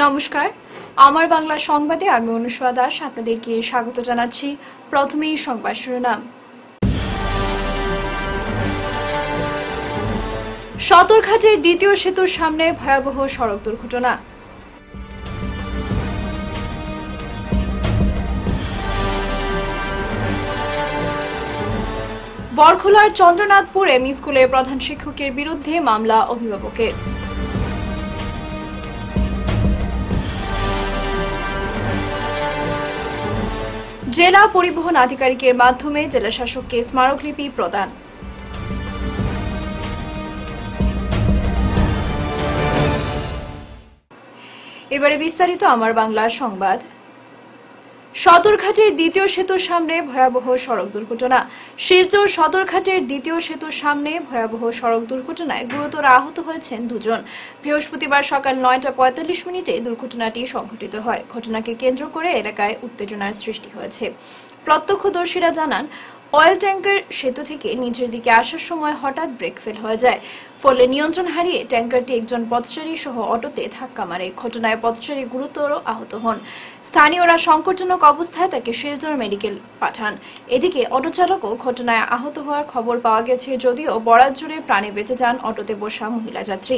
নমস্কার, আমার বাংলা সংবাদে আমি অনুষ্কা দাস আপনাদেরকে স্বাগত জানাচ্ছি। প্রথমেই সংবাদ শিরোনাম। সদরঘাটের দ্বিতীয় সেতুর সামনে ভয়াবহ সড়ক দুর্ঘটনা। বরখোলার চন্দ্রনাথপুর এমই স্কুলের প্রধান শিক্ষকের বিরুদ্ধে মামলা অভিভাবকের। জেলা পরিবহন আধিকারিকের মাধ্যমে জেলা শাসককে স্মারকলিপি প্রদান। এবারে বিস্তারিত আমার বাংলা সংবাদ। সদরঘাটের দ্বিতীয় সেতুর সামনে ভয়াবহ সড়ক দুর্ঘটনা। শিলচর সদরঘাটের দ্বিতীয় সেতুর সামনে ভয়াবহ সড়ক দুর্ঘটনায় গুরুতর আহত হয়েছেন দুজন। বৃহস্পতিবার সকাল ৯টা ৪৫ দুর্ঘটনাটি সংঘটিত হয়। ঘটনাকে কেন্দ্র করে এলাকায় উত্তেজনার সৃষ্টি হয়েছে। প্রত্যক্ষদর্শীরা জানান, অয়েল ট্যাঙ্কার সেতু থেকে নিচের দিকে আসার সময় হঠাৎ ব্রেক ফেল হয়ে যায়, ফলে নিয়ন্ত্রণ হারিয়ে ট্যাঙ্কারটি একজন পথচারী সহ অটোতে ধাক্কা মারে। ঘটনায় পথচারী গুরুতর আহত হন। স্থানীয়রা সংকটজনক অবস্থায় তাকে শিলচর মেডিকেল পাঠান। এদিকে অটো চালকও ঘটনায় আহত হওয়ার খবর পাওয়া গেছে, যদিও বরাত জুড়ে প্রাণে বেঁচে যান অটোতে বসা মহিলা যাত্রী।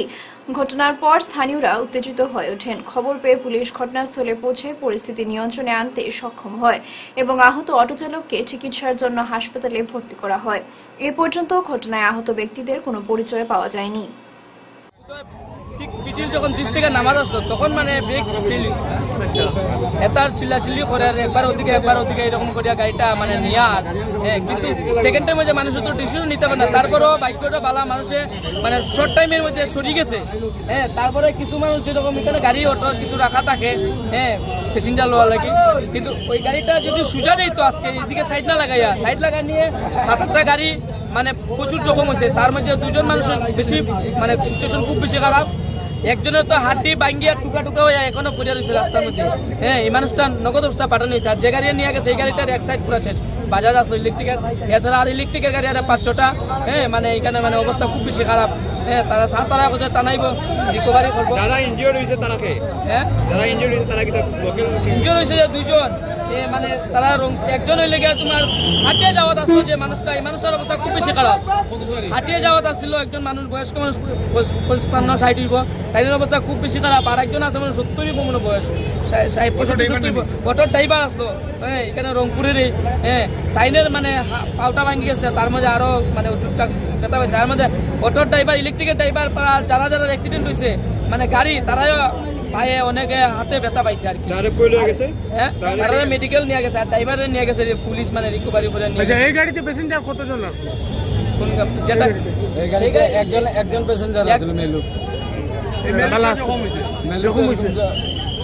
ঘটনার পর স্থানীয়রা উত্তেজিত হয়ে ওঠেন। খবর পেয়ে পুলিশ ঘটনাস্থলে পৌঁছে পরিস্থিতি নিয়ন্ত্রণে আনতে সক্ষম হয় এবং আহত অটো চালককে চিকিৎসার জন্য হাসপাতালে ভর্তি করা হয়। এ পর্যন্ত ঘটনায় আহত ব্যক্তিদের কোনো পরিচয় পাওয়া যায়নি। ঠিক পিটিল যখন ব্রিজ থেকে নামাজ আসলো তখন মানে ব্রেক ফেল এটার চিল্লাচিল্লি করে আর একবার ওদিকে এরকম করিয়া গাড়িটা মানে নিয়ার কিন্তু সেকেন্ড টাইমে যে মানুষ তো ডিসিশন নিতে পারে না, তারপরেও বাইকটা বালা মানুষে মানে শর্ট টাইমের মধ্যে সরি গেছে। তারপরে কিছু মানুষ যেরকম এখানে গাড়ি অটো কিছু রাখা থাকে প্যাসেঞ্জার লওয়ার লাগে, কিন্তু ওই গাড়িটা যদি সুজা যেত আজকে এদিকে সাইড লাগাই নিয়ে ৭-৮টা গাড়ি মানে প্রচুর জখম হয়েছে। তার মধ্যে দুজন মানুষের বেশি মানে সিচুয়েশন খুব বেশি খারাপ। একজনের তো হাড্ডি ভাঙ্গিয়া টুকরা হয়ে এখনো পড়ে রয়েছে রাস্তার মধ্যে। এই মানুষটা নগদ অবস্থা পাঠানো হয়েছে। আর যে গাড়ি নিয়ে গেছে এই গাড়িটার এক সাইড পুরো শেষ। বাজাজ আসলো ইলেকট্রিকের, এছাড়া আর ইলেকট্রিকের গাড়ি আর ৫-৬টা। মানে এখানে মানে অবস্থা খুব বেশি খারাপ। তারা তারা বছর টানাইব, রিকভারি করবো। যারা ইনজিওর্ড হয়েছে তারা কে? যারা ইনজিওর্ড হয়েছে তারা কি লোকাল? ইনজিওর্ড হয়েছে যে দুইজন, মানে তারা একজন হইলে গিয়ে তোমার হাঁটিয়ে যাওয়াত আসলো যে মানুষটা, এই মানুষটার অবস্থা খুব বেশি খারাপ। হাঁটিয়ে যাওয়াত আসছিল একজন মানুষ, বয়স্ক মানুষ ৫৫-৬০ হইব, তাইনের অবস্থা খুব বেশি খারাপ। আর একজন আছে মানে ৭০ হইব মনে বয়স, ৬৫-৭০ অটোর ড্রাইভার আসলো এখানে রংপুরের। তাইনের মানে পাউটা ভাঙি গেছে, তার মধ্যে আরো মানে টুকটাক ব্যথা পাইছে। তার মধ্যে অটোর ড্রাইভার, ইলেকট্রিকের ড্রাইভার, যারা অ্যাক্সিডেন্ট হয়েছে মানে গাড়ি, তারাও পায়ে অনেকে হাতে ব্যথা পাইছে আর কি। তারা মেডিকেল নিয়ে গেছে আর ড্রাইভারে নিয়ে গেছে পুলিশ মানে রিকভারি করে নিয়ে গেছে। এই গাড়িতে প্যাসেঞ্জার কতজন? কোন যেটা এই গাড়িতে একজন প্যাসেঞ্জার আছিল মেলুক। জখম হয়েছে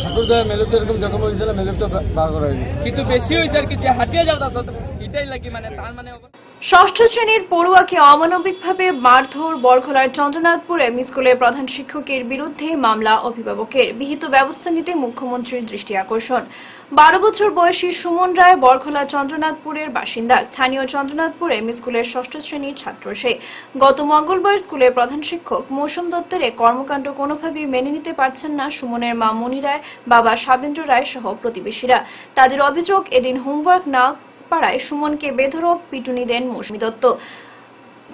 ঠাকুরদা মেলুকটা এরকম জখম হয়েছিল, মেলুকটা বার করা হয়েছে। কিন্তু বেশি হয়েছে আর কি, যে হাঁটিয়ে যাওয়া এটাই লাগি মানে তার মানে ষষ্ঠ শ্রেণীর পড়ুয়াকে অমানবিকভাবে মারধর। বরখোলার চন্দ্রনাথপুর এমই স্কুলের প্রধান শিক্ষকের বিরুদ্ধে মামলা অভিভাবকের। বিহিত ব্যবস্থা নিতে মুখ্যমন্ত্রীর দৃষ্টি আকর্ষণ। ১২ বছর বয়সী সুমন রায় বরখোলা চন্দ্রনাথপুরের বাসিন্দা। স্থানীয় চন্দ্রনাথপুর এমই স্কুলের ষষ্ঠ শ্রেণীর ছাত্র সে। গত মঙ্গলবার স্কুলের প্রধান শিক্ষক মৌসুম দত্তের এই কর্মকাণ্ড কোনোভাবেই মেনে নিতে পারছেন না সুমনের মা মণি রায়, বাবা সাবেন্দ্র রায় সহ প্রতিবেশীরা। তাদের অভিযোগ, এদিন হোমওয়ার্ক না পাড়ায় সুমনকে বেধড়ক পিটুনি দেন মৌসুমী দত্ত।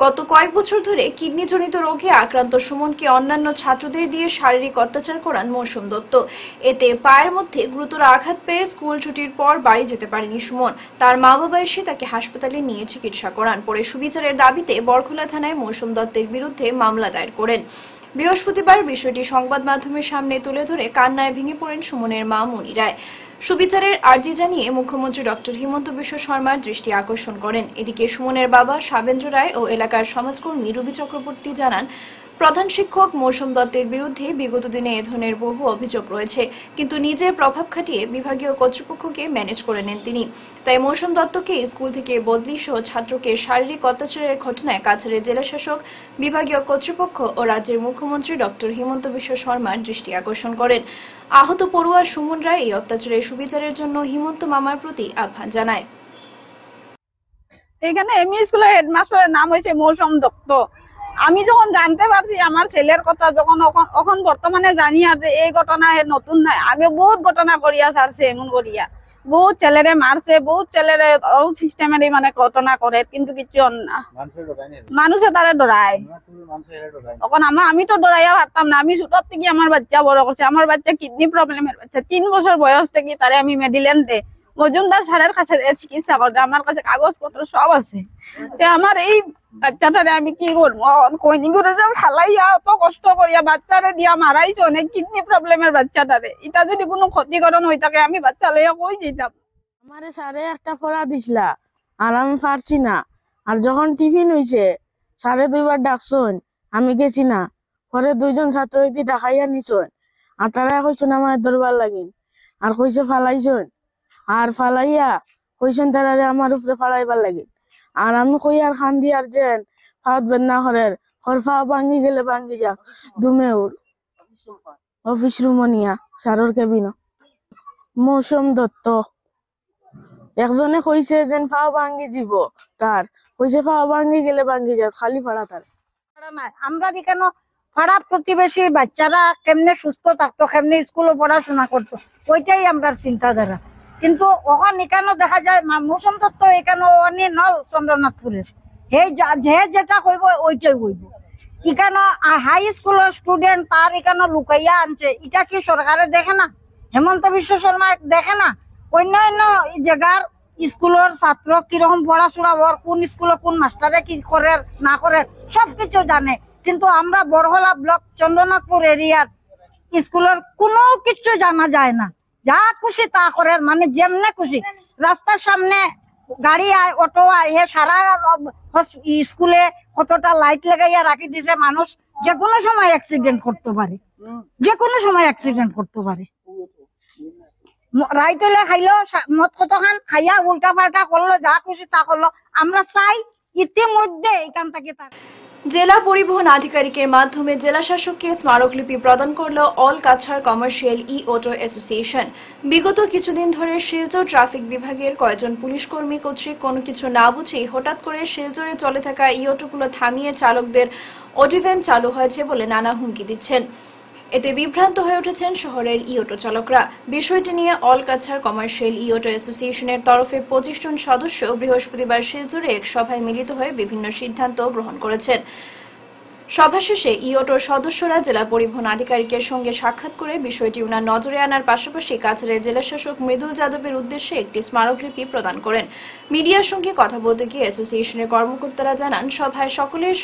গত কয়েক বছর ধরে কিডনিজনিত রোগে আক্রান্ত সুমনকে অন্যান্য ছাত্রদের দিয়ে শারীরিক অত্যাচার করান মৌসুম দত্ত। এতে পায়ের মধ্যে গুরুতর আঘাত পেয়ে স্কুল ছুটির পর বাড়ি যেতে পারেনি সুমন। তার মা বাবা এসে তাকে হাসপাতালে নিয়ে চিকিৎসা করান। পরে সুবিচারের দাবিতে বরখোলা থানায় মৌসুম দত্তের বিরুদ্ধে মামলা দায়ের করেন। বৃহস্পতিবার বিষয়টি সংবাদ মাধ্যমের সামনে তুলে ধরে কান্নায় ভেঙে পড়েন সুমনের মা মণি রায়। সুবিচারের আর্জি জানিয়ে মুখ্যমন্ত্রী ডক্টর হিমন্ত বিশ্ব শর্মার দৃষ্টি আকর্ষণ করেন। এদিকে সুমনের বাবা সাবেন্দ্র রায় ও এলাকার সমাজকর্মী রুবি চক্রবর্তী জানান, প্রধান শিক্ষক মৌসুম দত্তের বিরুদ্ধে বিগত দিনে এ ধরনের বহু অভিযোগ রয়েছে, কিন্তু নিজের প্রভাব খাটিয়ে বিভাগীয় কর্তৃপক্ষকে ম্যানেজ করে নেন তিনি। তাই মৌসুম দত্তকে স্কুল থেকে বদলি সহ ছাত্রকে শারীরিক অত্যাচারের ঘটনায় কাছাড়ের জেলা শাসক, বিভাগীয় কর্তৃপক্ষ ও রাজ্যের মুখ্যমন্ত্রী ডক্টর হিমন্ত বিশ্ব শর্মার দৃষ্টি আকর্ষণ করেন। আহত পড়ুয়া সুমন রায় এই অত্যাচারের সুবিচারের জন্য হিমন্ত মামার প্রতি আহ্বান জানায়। এখানে এমই স্কুলের হেডমাস্টারের নাম হয়েছে মৌসুম দত্ত। আমি যখন জানতে পারছি আমার ছেলের কথা, যখন এখন বর্তমানে জানি আর যে এই ঘটনা নতুন নাই, আগে বহুত ঘটনা করিয়া ছাড়ছে, এমন করিয়া বহুত ছেলেরে মারছে, বহুত ছেলেরে সিস্টেমের মানে ঘটনা করে, কিন্তু কিছু না, মানুষে তারে ডরায়। এখন আমি তো ডরাইয়া পারতাম না। আমি ছোট থেকে আমার বাচ্চা বড় করছে, আমার বাচ্চা কিডনি প্রবলেমের বাচ্চা, 3 বছর বয়স থেকে তারে আমি মেডিলেন দে মজুমদার স্যারের কাছে চিকিৎসা করছে, আমার কাছে কাগজপত্র সব আছে। আমার এই বাচ্চাটারে আমি কি করবো, কইনি করে যে ফালাইয়া অত কষ্ট করিয়া বাচ্চারে দিয়া মারাইছে, অনেক কিডনি প্রবলেমের বাচ্চাটারে। এটা যদি কোনো ক্ষতিকরণ হয়ে থাকে আমি বাচ্চা লইয়া কই যেতাম। আমারে স্যারে একটা পড়া দিছিলা আর আমি পারছি না। আর যখন টিফিন হইছে স্যারে 2বার ডাকছন, আমি গেছি না। পরে 2জন ছাত্র ডাকাইয়া নিছন, আর তারা কইছেন আমার ধরবার লাগিন, আর কইছে ফালাইছন, আর ফালাইয়া কইছেন তারা আমার উপরে ফালাইবার লাগিন। আর আমি কই আর খান দি আর যেন ফাওত বেদনা করের, ফা ভাঙ্গি গেলে ভাঙ্গি যাক, দুমেউর অফিস রুমনিয়া স্যারের কেবিন। মৌসুম দত্ত। একজনে কইছে যেন ফাও ভাঙ্গি যাব, তার কইছে ফাও ভাঙ্গি গেলে ভাঙ্গি যাক, খালি ফাড়া তার। আমরা কেন পাড়া প্রতিবেশী বাচ্চারা কেমনে সুস্থ থাকতো, কেমনে স্কুলে পড়াশোনা করতো, ওইটাই আমরা চিন্তাধারা। কিন্তু ওখানে এখানে দেখা যায় মৌসুম তত্ত্ব এখানে অনেক নল চন্দ্রনাথপুরের, হে যেটা কইব ওইটাই কইব। এখানে হাই স্কুলের স্টুডেন্ট তার এখানে লুকাইয়া আনছে, এটা কি সরকারে দেখে না? হেমন্ত বিশ্ব শর্মা দেখে না? অন্যান্য জায়গার স্কুলের ছাত্র কিরকম পড়াশোনা, কোন স্কুলে কোন মাস্টারে কি করে না করে সবকিছু জানে। কিন্তু আমরা বড়হলা ব্লক চন্দ্রনাথপুর এরিয়ার স্কুলের কোনো কিছু জানা যায় না, যা খুশি তা করে, মানে যেমনে খুশি। রাস্তার সামনে গাড়ি আয়, অটো আয়, হে সারা স্কুলে কতটা লাইট লাগাইয়া রাখি দিছে, মানুষ যে কোনো সময় অ্যাক্সিডেন্ট করতে পারে, যে কোনো সময় অ্যাক্সিডেন্ট করতে পারে। রাইতলে খাইলো মদ কতখান খাইয়া উল্টা পাল্টা করলো, যা খুশি তা করলো। আমরা চাই ইতিমধ্যে এখান থেকে তার জেলা পরিবহন আধিকারিকের মাধ্যমে জেলা শাসককে স্মারকলিপি প্রদান করল অল কাছাড় কমার্শিয়াল ই অটো অ্যাসোসিয়েশন। বিগত কিছুদিন ধরে শিলচর ট্রাফিক বিভাগের কয়েকজন পুলিশ কর্মী কর্তৃক কোনো কিছু না বুঝেই হঠাৎ করে শিলচরে চলে থাকা ই অটোগুলো থামিয়ে চালকদের অডিভ্যান চালু হয়েছে বলে নানা হুমকি দিচ্ছেন। এতে বিভ্রান্ত হয়ে উঠেছেন শহরের ই অটো চালকরা। বিষয়টি নিয়ে অল কাছাড় কমার্শিয়াল ই অটো অ্যাসোসিয়েশনের তরফে 25 জন সদস্য বৃহস্পতিবার শিলচরে এক সভায় মিলিত হয়ে বিভিন্ন সিদ্ধান্ত গ্রহণ করেছেন। সভা শেষে ই অটোর সদস্যরা জেলা পরিবহন আধিকারিকের সঙ্গে সাক্ষাৎ করে বিষয়টি উনার নজরে আনার পাশাপাশি কাছাড়ের জেলা শাসক মৃদুল যাদবের উদ্দেশ্যে একটি স্মারকলিপি প্রদান করেন। মিডিয়ার সঙ্গে কথা বলতে গিয়ে অ্যাসোসিয়েশনের কর্মকর্তারা জানান, সভায় সকলের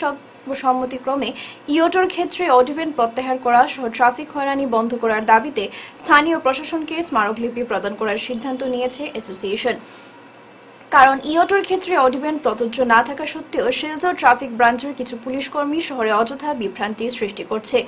সম্মতিক্রমে ই অটোর ক্ষেত্রে অডিভ্যান প্রত্যাহার করা সহ ট্রাফিক হয়রানি বন্ধ করার দাবিতে স্থানীয় প্রশাসনকে স্মারকলিপি প্রদান করার সিদ্ধান্ত নিয়েছে অ্যাসোসিয়েশন। কারণ ই অটোর ক্ষেত্রে অডিভ্যান প্রযোজ্য না থাকা সত্ত্বেও শিলচর ট্রাফিক ব্রাঞ্চের কিছু পুলিশ কর্মী শহরে অযথা বিভ্রান্তির সৃষ্টি করছে।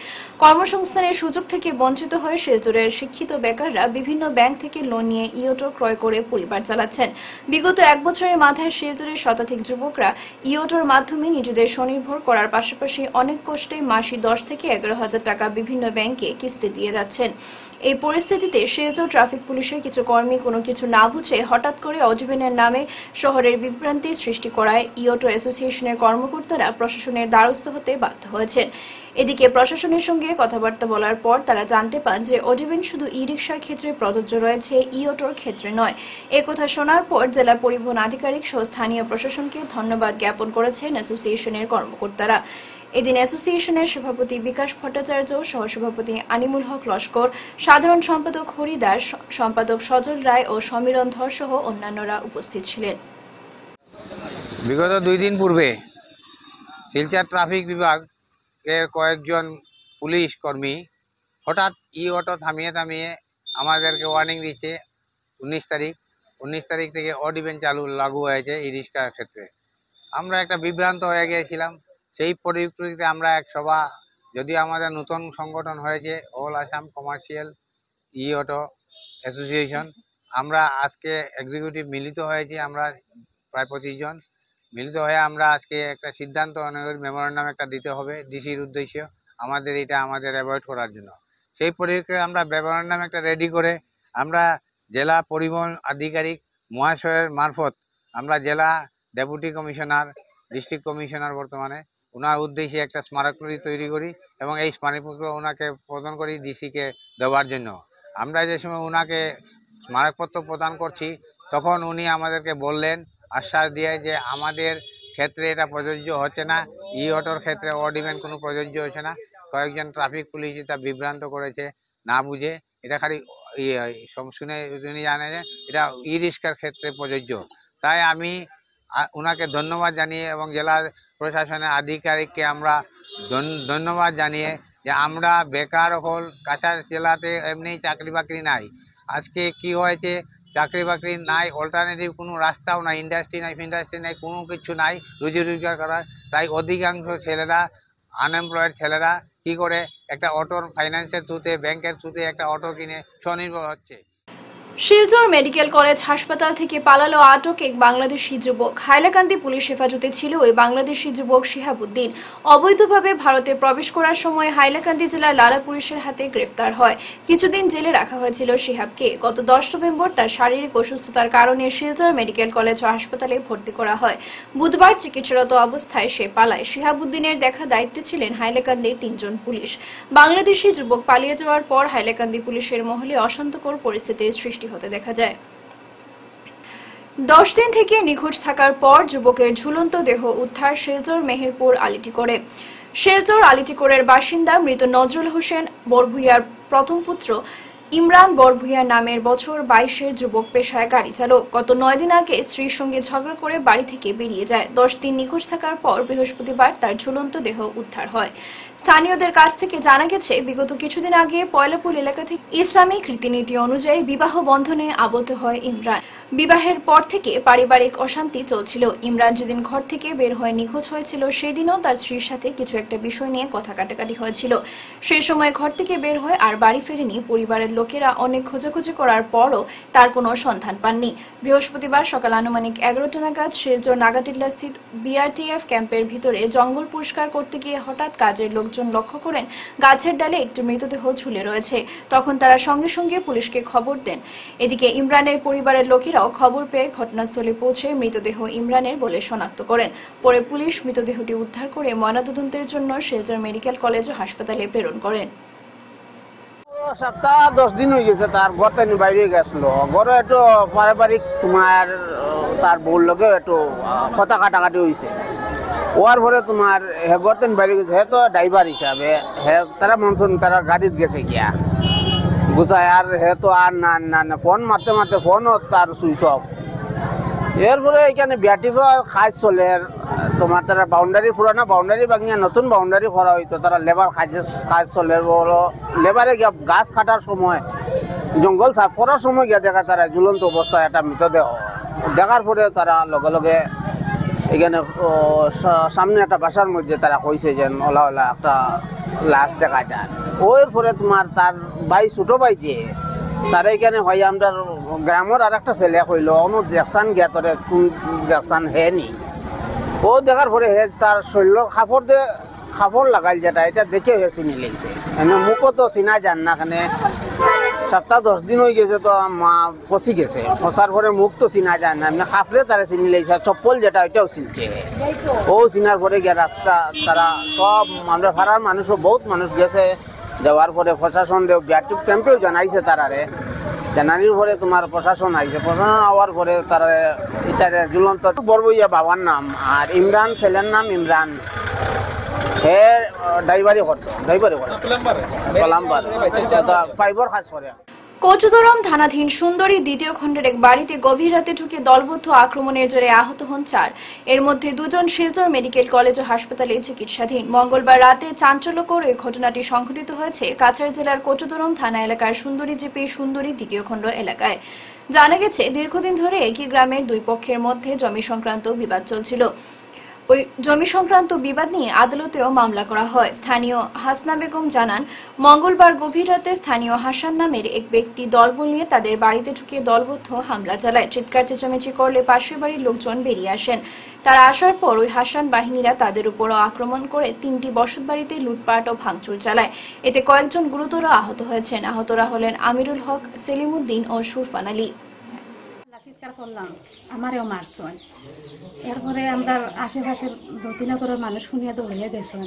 কর্মসংস্থানের সুযোগ থেকে বঞ্চিত হয়ে শিলচরের শিক্ষিত বেকাররা বিভিন্ন ব্যাংক থেকে লোন নিয়ে ই অটো ক্রয় করে পরিবার চালাচ্ছেন। বিগত 1 বছরের মাথায় শিলচরের শতাধিক যুবকরা ই অটোর মাধ্যমে নিজেদের স্বনির্ভর করার পাশাপাশি অনেক কষ্টে মাসে 10 থেকে 11,000 টাকা বিভিন্ন ব্যাংকে কিস্তি দিয়ে যাচ্ছেন। এই পরিস্থিতিতে শিলচর ট্রাফিক পুলিশের কিছু কর্মী কোনো কিছু না বুঝে হঠাৎ করে অডিভ্যানের নামে শহরের বিভ্রান্তি সৃষ্টি করায় ই অটো অ্যাসোসিয়েশনের কর্মকর্তারা প্রশাসনের দ্বারস্থ হতে বাধ্য হয়েছেন। এদিকে প্রশাসনের সঙ্গে কথাবার্তা বলার পর তারা জানতে পান যে অডিভ্যান শুধু ই রিকশার ক্ষেত্রে প্রযোজ্য রয়েছে, ই অটোর ক্ষেত্রে নয়। একথা শোনার পর জেলা পরিবহন আধিকারিক সহ স্থানীয় প্রশাসনকে ধন্যবাদ জ্ঞাপন করেছেন অ্যাসোসিয়েশনের কর্মকর্তারা। এদিন অ্যাসোসিয়েশনের সভাপতি বিকাশ ভট্টাচার্য, সহসভাপতি আনিমুল হক লস্কর, সাধারণ সম্পাদক হরিদাস, সম্পাদক সজল রায় ও সমীরণ ধর সহ অন্যান্যরা উপস্থিত ছিলেন। বিগত 2 দিন পূর্বে শিলচর ট্রাফিক বিভাগের কয়েকজন পুলিশ কর্মী হঠাৎ ই অটো থামিয়ে আমাদেরকে ওয়ার্নিং দিচ্ছে 19 তারিখ থেকে অডিভ্যান লাগু হয়েছে ই রিক্সার ক্ষেত্রে। আমরা একটা বিভ্রান্ত হয়ে গিয়েছিলাম। সেই পরিপ্রেক্ষিতে আমরা এক সভা, যদি আমাদের নতুন সংগঠন হয়েছে অল আসাম কমার্শিয়াল ই অটো অ্যাসোসিয়েশন, আমরা আজকে এক্সিকিউটিভ মিলিত হয়েছি, আমরা প্রায় 25 জন মিলিত হয়ে আমরা আজকে একটা সিদ্ধান্ত মেমোরেন্ডাম একটা দিতে হবে ডিসির উদ্দেশ্য আমাদের অ্যাভয়েড করার জন্য। সেই পরিপ্রেক্ষিতে আমরা মেমোরেন্ডাম একটা রেডি করে আমরা জেলা পরিবহন আধিকারিক মহাশয়ের মারফত আমরা জেলা ডেপুটি কমিশনার, ডিস্ট্রিক্ট কমিশনার বর্তমানে ওনার উদ্দেশ্যে একটা স্মারকলিপি তৈরি করি এবং এই স্মারকপত্র ওনাকে প্রদান করি ডিসিকে দেওয়ার জন্য। আমরা যে সময় ওনাকে স্মারকপত্র প্রদান করছি তখন উনি আমাদেরকে বললেন, আশ্বাস দিয়ে, যে আমাদের ক্ষেত্রে এটা প্রযোজ্য হচ্ছে না, ই অটোর ক্ষেত্রে অড ইভেন কোনো প্রযোজ্য হচ্ছে না। কয়েকজন ট্রাফিক পুলিশ এটা বিভ্রান্ত করেছে না বুঝে, এটা খালি শুনে উনি জানে যে এটা ই রিক্সার ক্ষেত্রে প্রযোজ্য। তাই আমি ওনাকে ধন্যবাদ জানিয়ে এবং জেলা প্রশাসনের আধিকারিককে আমরা ধন্যবাদ জানিয়ে যে আমরা বেকার হল কাছাড় জেলাতে এমনি চাকরি বাকরি নাই। আজকে কি হয়েছে, চাকরি বাকরি নাই, অল্টারনেটিভ কোনো রাস্তাও নাই, ইন্ডাস্ট্রি নাই, কোনো কিছু নাই রুজি রোজগার করার। তাই অধিকাংশ ছেলেরা, আনএমপ্লয়েড ছেলেরা কি করে একটা অটোর ফাইন্যান্সের থ্রুতে, ব্যাংকের থ্রুতে একটা অটো কিনে স্বনির্ভর হচ্ছে। শিলচর মেডিকেল কলেজ হাসপাতাল থেকে পালালো আটক এক বাংলাদেশি যুবক। হাইলাকান্দি পুলিশ হেফাজতে ছিল ওই বাংলাদেশি যুবক শিহাবুদ্দিন। অবৈধভাবে ভারতে প্রবেশ করার সময় হাইলাকান্দি জেলার লালা পুলিশের হাতে গ্রেফতার হয়। কিছুদিন জেলে রাখা হয়েছিল শিহাবকে। গত 10 নভেম্বর তার শারীরিক অসুস্থতার কারণে শিলচর মেডিকেল কলেজ ও হাসপাতালে ভর্তি করা হয়। বুধবার চিকিৎসারত অবস্থায় সে পালায়। শিহাবুদ্দিনের দেখা দায়িত্বে ছিলেন হাইলাকান্দির 3 জন পুলিশ। বাংলাদেশি যুবক পালিয়ে যাওয়ার পর হাইলাকান্দি পুলিশের মহলে অশান্তকর পরিস্থিতির সৃষ্টি হতে দেখা যায়। 10 দিন থেকে নিখোঁজ থাকার পর যুবকের ঝুলন্ত দেহ উদ্ধার শিলচর মেহেরপুর আলিটিকোরে। শিলচর আলিটিকোরের বাসিন্দা মৃত নজরুল হোসেন বরভুইয়ার প্রথম পুত্র ইমরান বরভুইয়া নামের বছর 22-এর যুবক পেশায় গাড়ি চালক। গত 9 দিন আগে স্ত্রীর সঙ্গে ঝগড়া করে বাড়ি থেকে বেরিয়ে যায়। 10 দিন নিখোঁজ থাকার পর বৃহস্পতিবার তার ঝুলন্ত দেহ উদ্ধার হয়। স্থানীয়দের কাছ থেকে জানা গেছে, বিগত কিছুদিন আগে পয়লাপুল এলাকা থেকে ইসলামিক রীতিনীতি অনুযায়ী বিবাহ বন্ধনে আবদ্ধ হয় ইমরান। বিবাহের পর থেকে পারিবারিক অশান্তি চলছিল। ইমরান যেদিন ঘর থেকে বের হয়ে নিখোঁজ হয়েছিল সেদিনও তার স্ত্রীর সাথে কিছু একটা বিষয় নিয়ে কথা কাটাকাটি হয়েছিল। সেই সময় ঘর থেকে বের হয় আর বাড়ি ফেরেনি। পরিবারের লোকেরা অনেক খোঁজাখুঁজি করার পরও তার কোনো সন্ধান পাননি। বৃহস্পতিবার সকাল আনুমানিক 11টা নাগাদ শিলচর নাগাটিল্লা স্থিত বিআরটিএফ ক্যাম্পের ভিতরে জঙ্গল পরিষ্কার করতে গিয়ে হঠাৎ কাজের লোকজন লক্ষ্য করেন গাছের ডালে একটি মৃতদেহ ঝুলে রয়েছে। তখন তারা সঙ্গে সঙ্গে পুলিশকে খবর দেন। এদিকে ইমরানের পরিবারের লোকেরাও খবর পেয়ে ঘটনাস্থলে পৌঁছে মৃতদেহ ইমরানের বলে শনাক্ত করেন। পরে পুলিশ মৃতদেহটি উদ্ধার করে ময়নাতদন্তের জন্য শিলচর মেডিকেল কলেজ ও হাসপাতালে প্রেরণ করেন। সপ্তাহ 10 দিন হয়ে গেছে তার ঘর থেকে বাইরে গেছিল। ঘরে একটু পারিবারিক তোমার তার বউর লগে একটু কথা কাটাকাটি হয়েছে। ওয়ার পরে তোমার হে ঘর থেকে বাইরে গেছে। হে তো ড্রাইভার হিসাবে হে তারা মনসুন তারা গাড়িতে গেছে গিয়া বুঝায়। আর হে তো আর না ফোন মারতে মারতে ফোনও তার সুইচ অফ। এরপরে এখানে বিআরটিএফ কাজ চলে তোমার তারা বাউন্ডারি পুরানা বাউন্ডারি ভাঙিয়া নতুন বাউন্ডারি করা হইতো। তারা লেবার কাজ চলে বলো লেবারে গিয়া গাছ কাটার সময় জঙ্গল সাফ করার সময় গিয়া দেখা তারা ঝুলন্ত অবস্থায় একটা মৃতদেহ দেখার পরে তারা লগে লগে এখানে সামনে একটা বাসার মধ্যে তারা কইছে যে ওলা ওলা একটা লাশ দেখা যায়। ওই পরে তোমার তার ভাই ছোট ভাই যে তার এখানে হয় আমরা গ্রামের আর একটা ছেলে কইল অনু দেখছান গিয়া তোরে কোন দেখছান হে নি। ও দেখার পরে হে তার শরীর কাপড় লাগাইল যেটা এটা দেখে হে চিনি লেগেছে। এমনি মুখও তো চিনা যান না। এখানে সপ্তাহ 10 দিন হয়ে গেছে তো মা পচি গেছে। পচার পরে মুখ তো চিনা যায় না। এমনি কাপড়ে তারা চিনি লেগেছে। চপ্পল যেটা ওইটাও চিনছে। ও চিনার পরে গিয়ে রাস্তা তারা সব আমরা ভাড়ার মানুষও বহুত মানুষ গেছে। যাওয়ার পরে প্রশাসন বিআরটিএফ ক্যাম্পেও জানাইছে তারারে। জানানির পরে তোমার প্রশাসন আইছে। প্রশাসন আওয়ার পরে তারা এটা ঝুলন্ত বরবইয়া বাবার নাম আর ইমরান ছেলের নাম ইমরান। হে ড্রাইভারি করতো প্লাম্বার পাইপর কাজ করে। কোচুদরম থানাধীন সুন্দরী 2য় খণ্ডের এক বাড়িতে গভীর রাতে ঢুকে দলবদ্ধ আক্রমণের জেরে আহত হন 4। এর মধ্যে 2 জন শিলচর মেডিকেল কলেজ ও হাসপাতালে চিকিৎসাধীন। মঙ্গলবার রাতে চাঞ্চল্যকর এই ঘটনাটি সংঘটিত হয়েছে কাছাড় জেলার কোচুদরম থানা এলাকার সুন্দরী জিপি সুন্দরী 2য় খণ্ড এলাকায়। জানা গেছে, দীর্ঘদিন ধরে একই গ্রামের 2 পক্ষের মধ্যে জমি সংক্রান্ত বিবাদ চলছিল। ওই জমি সংক্রান্ত বিবাদ নিয়ে আদালতেও মামলা করা হয়। স্থানীয় হাসনা বেগম জানান, মঙ্গলবার গভীর রাতে স্থানীয় হাসান নামের এক ব্যক্তি দলবল নিয়ে তাদের বাড়িতে ঢুকে দলবদ্ধ হামলা চালায়। চিৎকার চেঁচামেচি করলে পাশের বাড়ির লোকজন বেরিয়ে আসেন। তারা আসার পর ওই হাসান বাহিনীরা তাদের উপরও আক্রমণ করে 3টি বসতবাড়িতে লুটপাট ও ভাঙচুর চালায়। এতে কয়েকজন গুরুতর আহত হয়েছেন। আহতরা হলেন আমিরুল হক, সেলিমউদ্দিন ও সুরফান আলী। স্বীকার করলাম আমারেও মারছেন। এরপরে আমরা আশেপাশের 2-3 ঘরের মানুষ শুনিয়া দৌড়িয়ে গেছেন,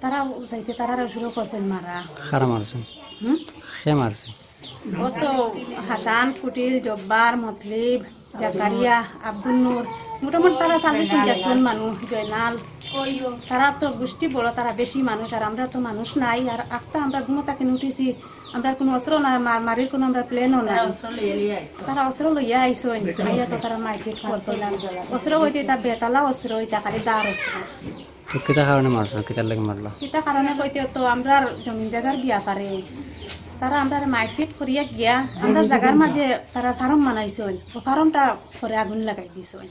তারাও চাইতে তারাও শুরু করছেন মারা। খারা মারছে, সে মারছে ও তো হাসান, ফুটির, জব্বার, মতলিব, জাকারিয়া, আব্দুল নূর, মোটামুটি তারা 40-50 জন মানুষ, জয়নাল, তারা তো গোষ্ঠী বড়, তারা বেশি মানুষ, আর আমরা তো মানুষ নাই। আর একটা আমরা ঘুমোতাকে উঠেছি, আমরা কোনো অস্ত্র নাই, মারির কোনো আমরা প্লেনও নাই। তারা অস্ত্র লইয়া আইসন, আইয়া তো তারা মাইকেট করছিল। অস্ত্র হইতে তা বেতালা অস্ত্র হইতে খালি দাঁড় অস্ত্র। কিতা কারণে মারছো, কিতার লাগে মারলো? কিতা কারণে কইতে তো আমরা জমিন জায়গার বিয়া পারে, তারা আমরা মাইপিট করিয়া গিয়া আমরা জায়গার মাঝে তারা ফার্ম বানাইছেন, ও ফার্মটা করে আগুন লাগাই দিছেন।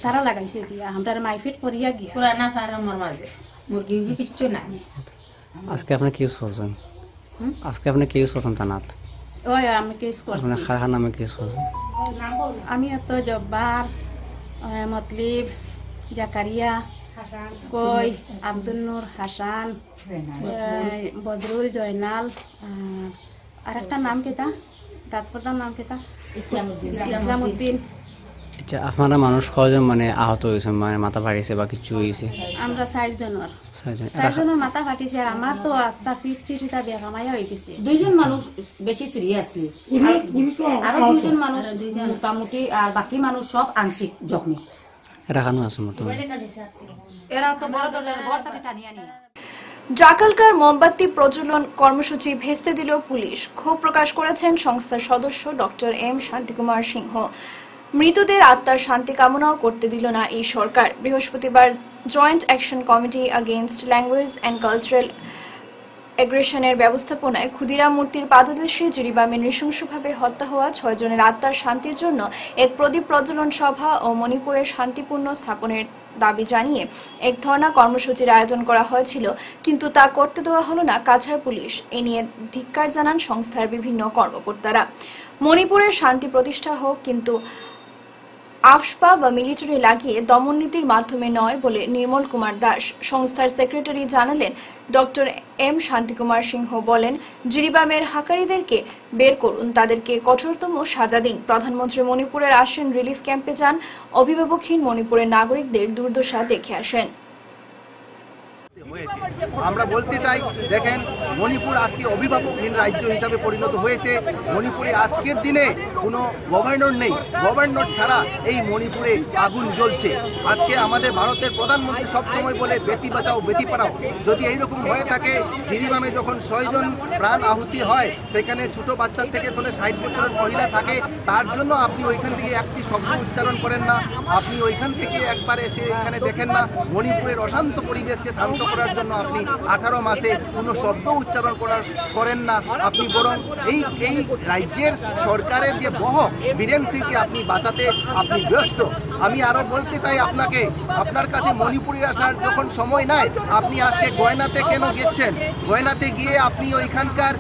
তারা লাগাইছে গিয়া আমরা মাইপিট করিয়া গিয়া পুরানা ফার্মের মাঝে মুরগি কিচ্ছু নাই। আজকে আপনি কি ইউজ করছেন? আজকে আপনি কি ইউজ করছেন থানাত? ওই আমি কেস করছি। আপনি খারাপ নামে কি ইউজ করছেন? আমি তো জব্বার, মতলিব, জাকারিয়া, কই, আব্দুল নূর, হাসান, বদরুল, জয়নাল, আর একটা নাম কেতা, দাঁতপদার নাম কেতা, ইসলামউদ্দিন। আচ্ছা, আপনারা মানুষ কয়জন মানে আহত হয়েছে, মানে মাথা ফাটিছে বা কিছু হয়েছে? আমরা 4 জনের মাথা ফাটিছে, আর আমার তো আস্তা পিঠ চিঠিটা বেকামাইয়া হয়ে গেছে। 2 জন মানুষ বেশি সিরিয়াসলি, আরো 2 জন মানুষ মোটামুটি, আর বাকি মানুষ সব আংশিক জখমি। এরা কেন আছে বর্তমানে? এরা তো বড় দলের ঘর থেকে টানিয়ে নিয়ে। জাকালকার মোমবাতি প্রজ্বলন কর্মসূচি ভেস্তে দিল পুলিশ। ক্ষোভ প্রকাশ করেছেন সংস্থার সদস্য ডক্টর এম শান্তিকুমার সিংহ। মৃতদের আত্মার শান্তি কামনাও করতে দিল না এই সরকার। বৃহস্পতিবার joint action committee against language and cultural এগ্রেশনের ব্যবস্থাপনায় ক্ষুদিরাম মূর্তির পাদদেশে জিরিবামে নৃশংসভাবে হত্যা হওয়া 6 জনের আত্মার শান্তির জন্য এক প্রদীপ প্রজ্বলন সভা ও মণিপুরের শান্তিপূর্ণ স্থাপনের দাবি জানিয়ে এক ধর্ণা কর্মসূচির আয়োজন করা হয়েছিল, কিন্তু তা করতে দেওয়া হলো না কাছাড় পুলিশ। এ নিয়ে ধিক্কার জানান সংস্থার বিভিন্ন কর্মকর্তারা। মণিপুরের শান্তি প্রতিষ্ঠা হোক, কিন্তু আফস্পা বা মিলিটারি লাগিয়ে দমননীতির মাধ্যমে নয় বলে নির্মল কুমার দাস, সংস্থার সেক্রেটারি, জানালেন। ডক্টর এম শান্তিকুমার সিংহ বলেন, জিরিবামের হাকারিদেরকে বের করুন, তাদেরকে কঠোরতম সাজা দিন। প্রধানমন্ত্রী মণিপুরের আসেন, রিলিফ ক্যাম্পে যান, অভিভাবকহীন মণিপুরের নাগরিকদের দুর্দশা দেখে আসেন। আমরা বলতে চাই, দেখেন, মণিপুর আজকে অভিভাবকহীন রাজ্য হিসাবে পরিণত হয়েছে। মণিপুরে আজকের দিনে কোনো গভর্নর নেই, গভর্নর ছাড়া এই মণিপুরে আগুন জ্বলছে। আজকে আমাদের ভারতের প্রধানমন্ত্রী সবসময় বলে বেটি বাঁচাও বেটি পড়াও। যদি এইরকম হয়ে থাকে, জিরিবামে যখন 6 জন প্রাণ আহুতি হয়, সেখানে ছোট বাচ্চার থেকে 60 বছরের মহিলা থাকে, তার জন্য আপনি ওইখান থেকে একটি শব্দ উচ্চারণ করেন না। আপনি ওইখান থেকে একবার এসে এখানে দেখেন না, মণিপুরের অশান্ত পরিবেশকে শান্ত করার জন্য আপনি 18 মাসে কোনো শব্দ উচ্চারণ করেন না। আপনি বরং এই রাজ্যের সরকারের যে বহক বীরেন সিংকে আপনি বাঁচাতে আপনি ব্যস্ত। আমি আরো বলতে চাই আপনাকে, আপনার কাছে মণিপুরে আসার যখন সময় নাই, আপনি আজকে গয়নাতে কেন গেছেন? গয়নাতে গিয়ে আপনি ওইখানকার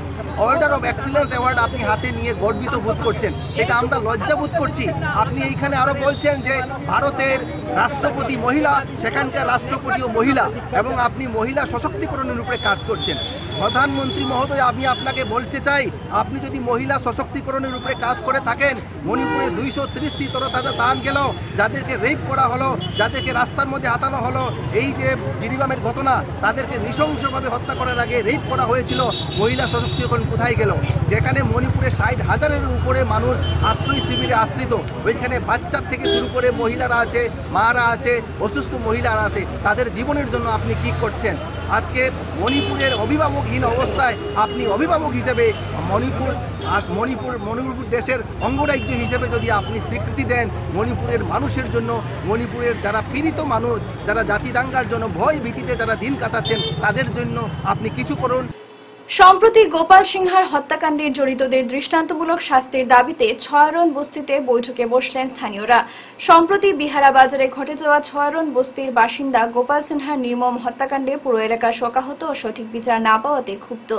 অর্ডার অফ এক্সিলেন্স অ্যাওয়ার্ড আপনি হাতে নিয়ে গর্বিত বোধ করছেন, এটা আমরা লজ্জা বোধ করছি। আপনি এইখানে আরো বলছেন যে ভারতের রাষ্ট্রপতি মহিলা, সেখানকার রাষ্ট্রপতিও মহিলা, এবং আপনি মহিলা সশক্তিকরণের উপরে কাজ করছেন। প্রধানমন্ত্রী মহোদয়, আমি আপনাকে বলতে চাই, আপনি যদি মহিলা সশক্তিকরণের উপরে কাজ করে থাকেন, মণিপুরে 230টি তরতাজা দান গেল, যাদেরকে রেপ করা হলো, যাদেরকে রাস্তার মধ্যে হাতানো হলো, এই যে জিরিবামের ঘটনা, তাদেরকে নৃশংসভাবে হত্যা করার আগে রেপ করা হয়েছিল, মহিলা সশক্তিকরণ কোথায় গেল? যেখানে মণিপুরে 60,000-এর উপরে মানুষ আশ্রয় শিবিরে আশ্রিত, ওইখানে বাচ্চার থেকে শুরু করে মহিলারা আছে, মারা আছে, অসুস্থ মহিলারা আছে, তাদের জীবনের জন্য আপনি কি করছেন? আজকে মণিপুরের অভিভাবকহীন অবস্থায় আপনি অভিভাবক হিসেবে মণিপুর দেশের অঙ্গরাজ্য হিসেবে যদি আপনি স্বীকৃতি দেন, মণিপুরের মানুষের জন্য, মণিপুরের যারা পীড়িত মানুষ, যারা জাতি দাঙ্গার জন্য ভয় ভীতিতে যারা দিন কাটাচ্ছেন, তাদের জন্য আপনি কিছু করুন। সম্প্রতি গোপাল সিংহার হত্যাকাণ্ডে জড়িতদের দৃষ্টান্তমূলক শাস্তির দাবিতে ছয়ারন বস্তিতে বৈঠকে বসলেন স্থানীয়রা। সম্প্রতি বিহারা বাজারে ঘটে যাওয়া ছয়ারন বস্তির বাসিন্দা গোপাল সিনহার নির্মম হত্যাকাণ্ডে পুরো এলাকা শোকাহত ও সঠিক বিচার না পাওয়াতে ক্ষুব্ধ।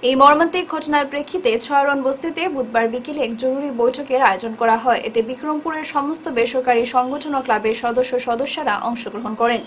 এই মর্মান্তিক ঘটনার প্রেক্ষিতে ছয়ারন বস্তিতে বুধবার বিকেলে এক জরুরি বৈঠকের আয়োজন করা হয়। এতে বিক্রমপুরের সমস্ত বেসরকারি সংগঠন ও ক্লাবের সদস্যরা অংশগ্রহণ করেন।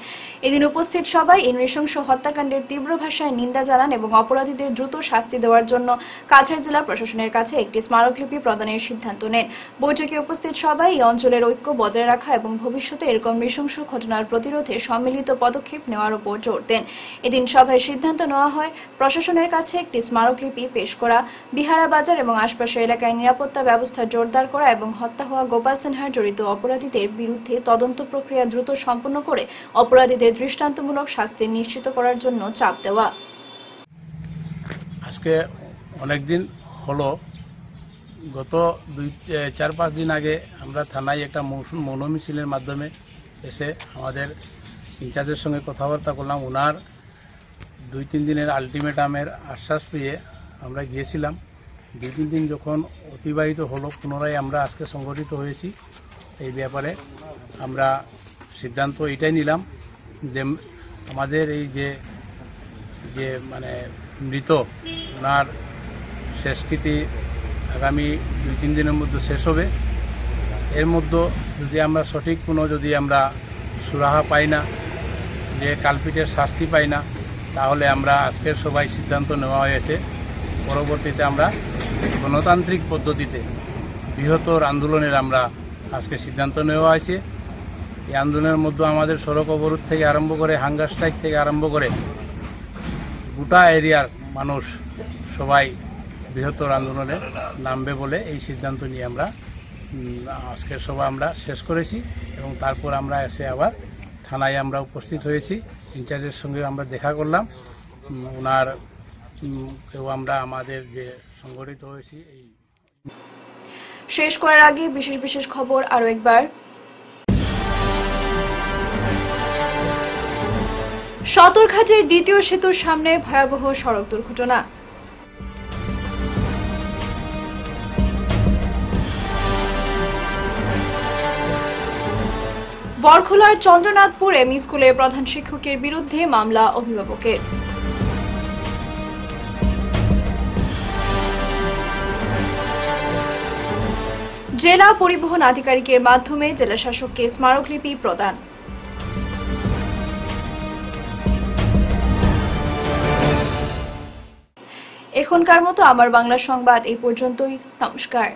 এদিন উপস্থিত সবাই এই নৃশংস হত্যাকাণ্ডের তীব্র ভাষায় নিন্দা জানান এবং অপরাধীদের দ্রুত দ্রুত শাস্তি দেওয়ার জন্য কাছাড় জেলা প্রশাসনের কাছে একটি স্মারকলিপি প্রদানের সিদ্ধান্ত নেন। বৈঠকে উপস্থিত সবাই এই অঞ্চলের ঐক্য বজায় রাখা এবং ভবিষ্যতে এরকম নৃশংস ঘটনার প্রতিরোধে সম্মিলিত পদক্ষেপ নেওয়ার উপর জোর দেন। এদিন সভায় সিদ্ধান্ত নেওয়া হয় প্রশাসনের কাছে একটি স্মারকলিপি পেশ করা, বিহারা বাজার এবং আশপাশের এলাকায় নিরাপত্তা ব্যবস্থা জোরদার করা এবং হত্যা হওয়া গোপাল সিনহার জড়িত অপরাধীদের বিরুদ্ধে তদন্ত প্রক্রিয়া দ্রুত সম্পন্ন করে অপরাধীদের দৃষ্টান্তমূলক শাস্তি নিশ্চিত করার জন্য চাপ দেওয়া। আজকে অনেকদিন হলো, গত 4-5 দিন আগে আমরা থানায় একটা মৌন মিছিলের মাধ্যমে এসে আমাদের ইনচার্জের সঙ্গে কথাবার্তা করলাম। ওনার 2-3 দিনের আলটিমেটামের আশ্বাস পেয়ে আমরা গিয়েছিলাম। 2-3 দিন যখন অতিবাহিত হলো, পুনরায় আমরা আজকে সংগঠিত হয়েছি। এই ব্যাপারে আমরা সিদ্ধান্ত এটাই নিলাম যে আমাদের এই যে মানে মৃত ওনার শেষকৃতি আগামী 2-3 দিনের মধ্যে শেষ হবে। এর মধ্যে যদি আমরা সঠিক কোনো যদি আমরা সুরাহা পাই না, যে কালপিটের শাস্তি পাই না, তাহলে আমরা আজকের সবাই সিদ্ধান্ত নেওয়া হয়েছে পরবর্তীতে আমরা গণতান্ত্রিক পদ্ধতিতে বৃহত্তর আন্দোলনের আমরা আজকে সিদ্ধান্ত নেওয়া হয়েছে। এই আন্দোলনের মধ্যে আমাদের সড়ক অবরোধ থেকে আরম্ভ করে হাঙ্গার স্ট্রাইক থেকে আরম্ভ করে গোটা এরিয়ার মানুষ সবাই বৃহত্তর আন্দোলনে নামবে বলে এই সিদ্ধান্ত নিয়ে আমরা আজকের সভা আমরা শেষ করেছি এবং তারপর আমরা এসে আবার থানায় আমরা উপস্থিত হয়েছি। ইনচার্জের সঙ্গে আমরা দেখা করলাম, ওনার কেউ আমরা আমাদের যে সংগঠিত হয়েছি। এই শেষ করার আগে বিশেষ খবর আরো একবার। সদরঘাটের দ্বিতীয় সেতুর সামনে ভয়াবহ সড়ক দুর্ঘটনা। বরখোলার চন্দ্রনাথপুর এমই স্কুলের প্রধান শিক্ষকের বিরুদ্ধে মামলা অভিভাবকের। জেলা পরিবহন আধিকারিকের মাধ্যমে জেলা শাসককে স্মারকলিপি প্রদান। এখনকার মতো আমার বাংলা সংবাদ এই পর্যন্তই। নমস্কার।